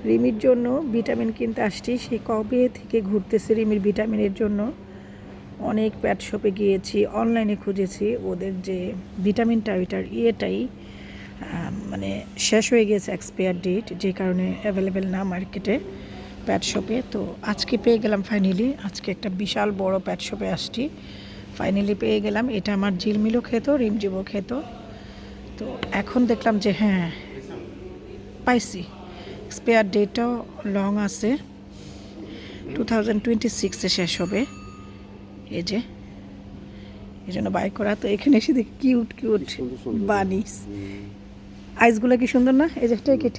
রিমির জন্য ভিটামিন কিনতে আসছি। সে কবে থেকে ঘুরতেছে রিমির ভিটামিনের জন্য। অনেক প্যাট শপে গিয়েছি, অনলাইনে খুঁজেছি, ওদের যে ভিটামিনটা ওইটার মানে শেষ হয়ে গেছে, এক্সপায়ার ডেট, যে কারণে অ্যাভেলেবেল না মার্কেটে প্যাট শপে। তো আজকে পেয়ে গেলাম ফাইনালি। আজকে একটা বিশাল বড় প্যাট শপে আসছি, ফাইনালি পেয়ে গেলাম। এটা আমার ঝিলমিলও খেত, রিমঝিমও খেত। তো এখন দেখলাম যে হ্যাঁ পাইছি, এক্সপায়ার ডেটটাও লং আছে, 2026-এ শেষ হবে। এই যে এই জন্য বাই করা। তো এখানে এসে দেখি কিউট কিউট বানিস, আইসগুলো কি সুন্দর না? এই যে টেক ইট,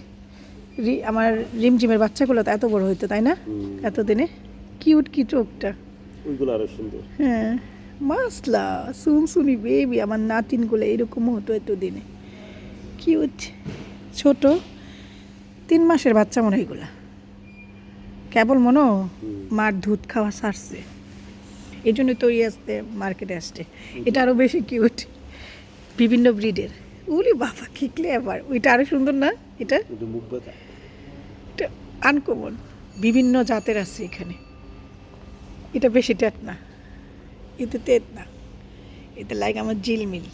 আমার রিমঝিমের বাচ্চাগুলো তো এত বড় হইতো, তাই না? এতদিনে কিউট কি চোখটা, ওইগুলো আরো সুন্দর। হ্যাঁ মাসলা সুনসুনি বেবি, আমার নাতিনগুলো এরকম হতো এতদিনে, কিউট ছোট 3 মাসের বাচ্চা মনে হয় এগুলা, কেবল মনে মার দুধ খাওয়া সারছে, এই জন্য তৈরি আসতে মার্কেটে আসছে। এটা আরও বেশি কিউট, বিভিন্ন ব্রিডের। উলি বাবা কি ক্লেভার, ওইটা আরও সুন্দর না? এটা আনকমন, বিভিন্ন জাতের আছে এখানে। এটা বেশি টেট না, এতে তেত না, এতে লাইক আমার ঝিলমিল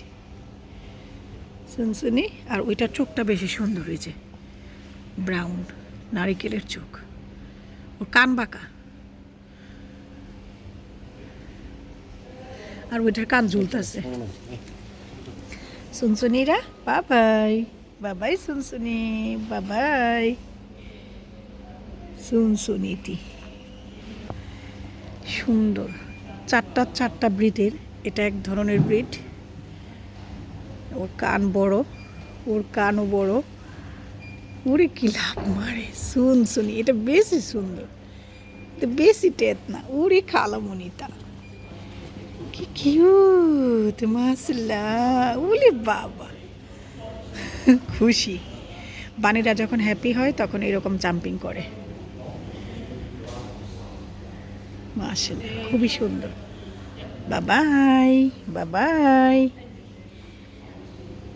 শুনশুনি। আর ওইটার চোখটা বেশি সুন্দর, হয়েছে ব্রাউন নারিকেলের চোখ, ওর কান বাঁকা, আর ওইটার কান ঝুলতেছে। শুনশুনিরা বাবাই, বাবাই শুনশুনি, বাবাই শুনশুনিটি সুন্দর। চারটা ব্রিডের, এটা এক ধরনের ব্রিড। ওর কান বড়, ওর কানও বড়, ওরে কি লাভ মারে শুনশুনি, এটা বেশি সুন্দর, এটা বেশি টেত না। ওরে খালামণিতা কি কিউট মাশাআল্লাহ, ওলে বাবা খুশি। বানিরা যখন হ্যাপি হয় তখন এরকম জাম্পিং করে, মাশাআল্লাহ খুবই সুন্দর। বাবাই বাবাই।